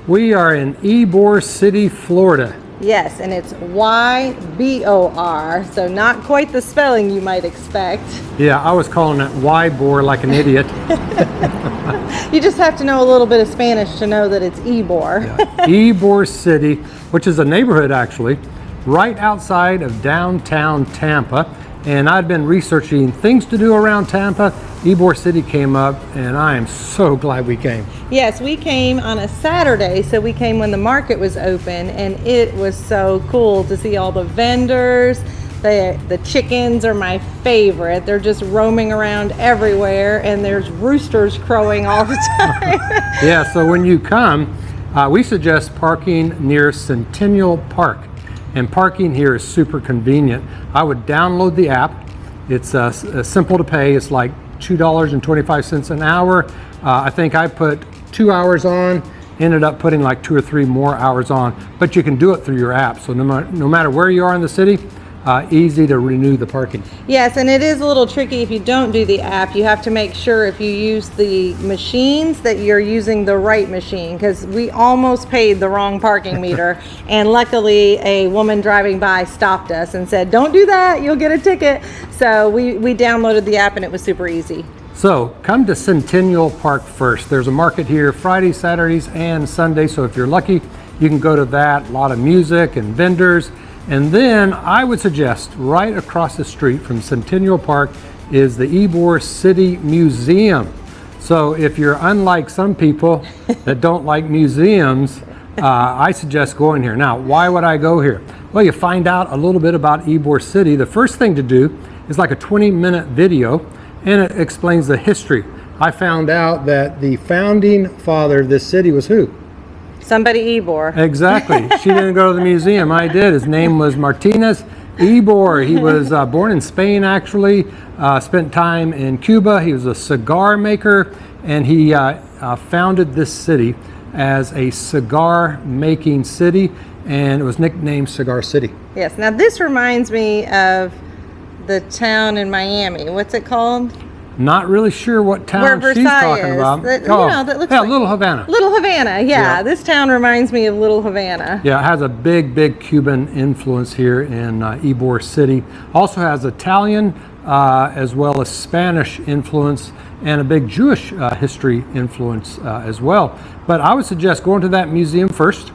We are in Ybor City, Florida. Yes, and it's Y-B-O-R, so not quite the spelling you might expect. Yeah, I was calling it Ybor like an idiot. You just have to know a little bit of Spanish to know that it's Ybor. Yeah. Ybor City, which is a neighborhood actually, right outside of downtown Tampa. And I'd been researching things to do around Tampa. Ybor City came up, and I am so glad we came. Yes, we came on a Saturday, so we came when the market was open, and it was so cool to see all the vendors. The chickens are my favorite. They're just roaming around everywhere, and there's roosters crowing all the time. Yeah, so when you come, we suggest parking near Centennial Park. And parking here is super convenient. I would download the app. It's simple to pay. It's like $2.25 an hour. I think I put 2 hours on, ended up putting like 2 or 3 more hours on, but you can do it through your app. So no matter where you are in the city, easy to renew the parking. Yes, and it is a little tricky if you don't do the app. You have to make sure if you use the machines that you're using the right machine, because we almost paid the wrong parking meter, and luckily a woman driving by stopped us and said, "Don't do that, you'll get a ticket." So we downloaded the app and it was super easy. So come to Centennial Park first. There's a market here Fridays, Saturdays, and Sundays. So if you're lucky, you can go to that. A lot of music and vendors. And then I would suggest right across the street from Centennial Park is the Ybor City Museum. So if you're unlike some people that don't like museums, I suggest going here. Now, why would I go here? Well, you find out a little bit about Ybor City. The first thing to do is like a 20-minute video, and it explains the history. I found out that the founding father of this city was who? Somebody Ybor. Exactly. She didn't go to the museum. I did. His name was Martinez Ybor. He was born in Spain, actually. Spent time in Cuba. He was a cigar maker, and he founded this city as a cigar making city, and it was nicknamed Cigar City. Yes. Now this reminds me of the town in Miami. What's it called? Not really sure what town she's talking about. That looks like Little Havana. Little Havana, yeah. This town reminds me of Little Havana. Yeah, it has a big Cuban influence here in Ybor City. Also has Italian as well as Spanish influence, and a big Jewish history influence as well. But I would suggest going to that museum first,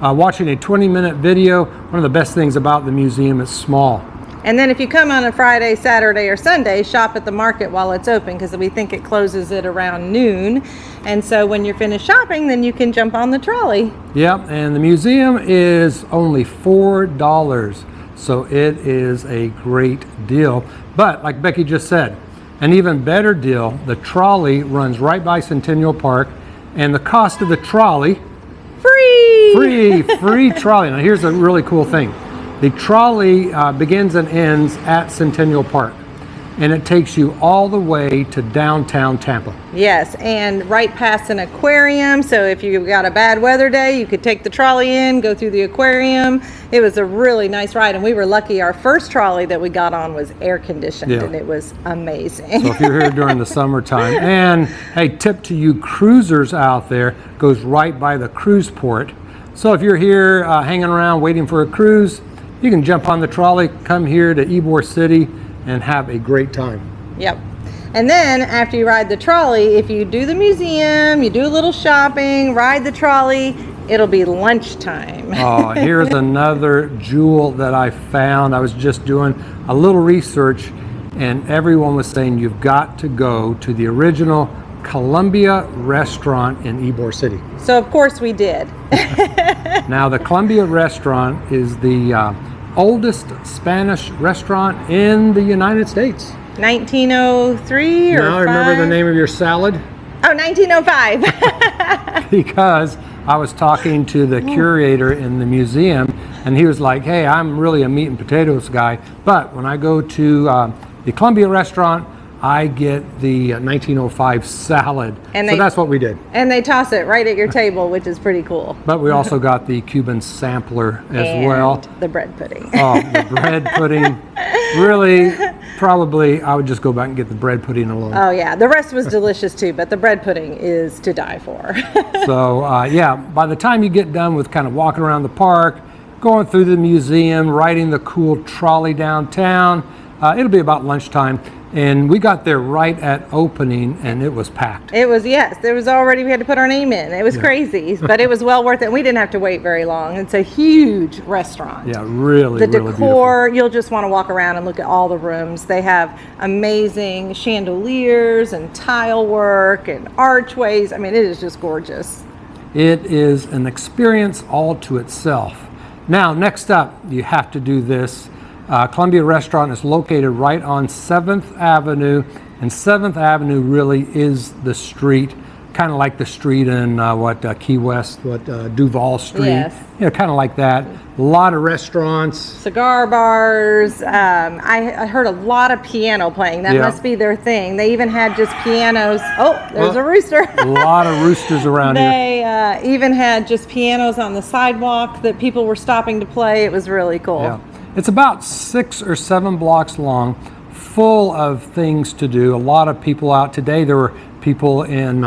watching a 20-minute video. One of the best things about the museum is small. And then if you come on a Friday, Saturday, or Sunday, shop at the market while it's open, because we think it closes at around noon. And so when you're finished shopping, then you can jump on the trolley. Yep, and the museum is only $4, so it is a great deal. But like Becky just said, an even better deal, the trolley runs right by Centennial Park, and the cost of the trolley, free trolley. Now here's a really cool thing. The trolley begins and ends at Centennial Park, and it takes you all the way to downtown Tampa. Yes, and right past an aquarium, so if you got a bad weather day, you could take the trolley in, go through the aquarium. It was a really nice ride, and we were lucky. Our first trolley that we got on was air conditioned, and it was amazing. So if you're here during the summertime, and hey, tip to you cruisers out there, goes right by the cruise port. So if you're here hanging around waiting for a cruise, you can jump on the trolley, come here to Ybor City, and have a great time. Yep. And then after you ride the trolley, if you do the museum, you do a little shopping, ride the trolley, it'll be lunchtime. Oh, here's another jewel that I found. I was just doing a little research, and everyone was saying you've got to go to the original Columbia restaurant in Ybor City. So of course we did. Now the Columbia restaurant is the oldest Spanish restaurant in the United States. 1903 or now, remember the name of your salad? Oh, 1905. Because I was talking to the curator in the museum, and he was like, hey, I'm really a meat and potatoes guy, but when I go to the Columbia restaurant, I get the 1905 salad. And so that's what we did. And they toss it right at your table, which is pretty cool. But we also got the Cuban sampler as And well. the bread pudding. Oh, the bread pudding. Really, probably I would just go back and get the bread pudding alone. Oh yeah, the rest was delicious too, but the bread pudding is to die for. So yeah, by the time you get done with kind of walking around the park, going through the museum, riding the cool trolley downtown, it'll be about lunchtime. And we got there right at opening and it was packed. It was, yes, there was already, we had to put our name in. It was crazy, but it was well worth it. We didn't have to wait very long. It's a huge restaurant. Yeah, really, the really decor, you'll just want to walk around and look at all the rooms. They have amazing chandeliers and tile work and archways. I mean, it is just gorgeous. It is an experience all to itself. Now, next up, you have to do this. Columbia Restaurant is located right on 7th Avenue, and 7th Avenue really is the street, kind of like the street in Key West, Duval Street. Yes. You know, kind of like that. A lot of restaurants. Cigar bars. I heard a lot of piano playing. That must be their thing. They even had just pianos. Oh, there's a rooster. A lot of roosters around here. They even had just pianos on the sidewalk that people were stopping to play. It was really cool. Yeah. It's about 6 or 7 blocks long, full of things to do. A lot of people out today. There were people in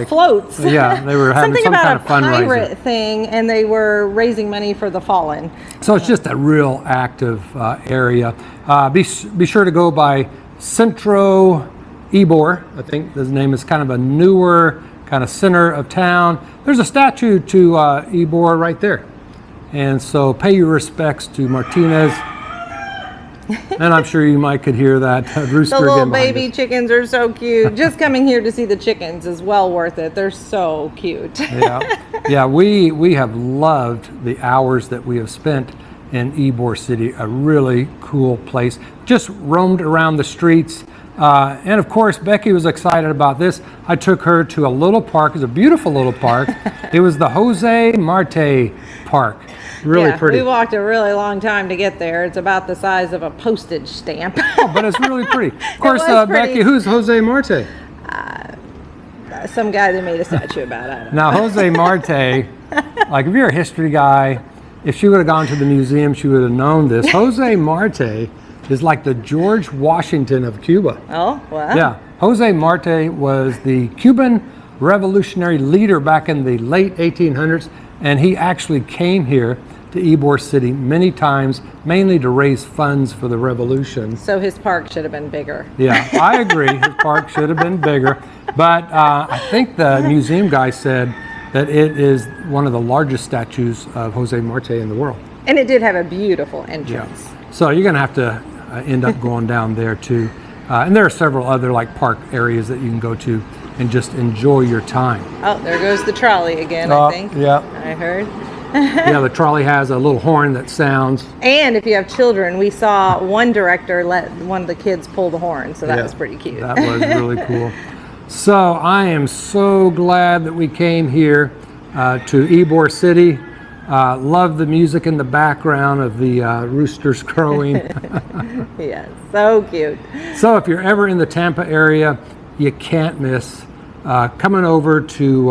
floats. Yeah, they were having something some about kind of fundraiser. a pirate thing, and they were raising money for the fallen. So it's just a real active area. Be sure to go by Centro Ybor. I think his name is kind of a newer kind of center of town. There's a statue to Ybor right there. And so pay your respects to Martinez. And I'm sure you might could hear that rooster The little again behind baby us. chickens are so cute. Just coming here to see the chickens is well worth it. They're so cute. Yeah, we have loved the hours that we have spent in Ybor City, a really cool place. Just roamed around the streets. And of course, Becky was excited about this. I took her to a little park. It's a beautiful little park. It was the Jose Marti Park. Really pretty. We walked a really long time to get there. It's about the size of a postage stamp. Oh, but it's really pretty. Of course, was pretty. Becky, who's Jose Marti? Some guy that made a statue about it. I don't know. Now, Jose Marti, like if you're a history guy, if she would have gone to the museum, she would have known this. Jose Marti is like the George Washington of Cuba. Oh, well. Yeah, Jose Marti was the Cuban revolutionary leader back in the late 1800s, and he actually came here to Ybor City many times, mainly to raise funds for the revolution. So his park should have been bigger. Yeah, I agree. His park should have been bigger. But I think the museum guy said that it is one of the largest statues of Jose Marti in the world. And it did have a beautiful entrance. Yeah. So you're going to have to end up going down there too. And there are several other like park areas that you can go to and just enjoy your time. Oh, there goes the trolley again, I think. Yeah. I heard. Yeah, the trolley has a little horn that sounds. And if you have children, we saw one director let one of the kids pull the horn, so that was pretty cute. That was really cool. So I am so glad that we came here to Ybor City. Love the music in the background of the roosters crowing. Yes, so cute. So if you're ever in the Tampa area, you can't miss coming over to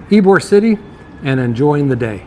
Ybor City and enjoying the day.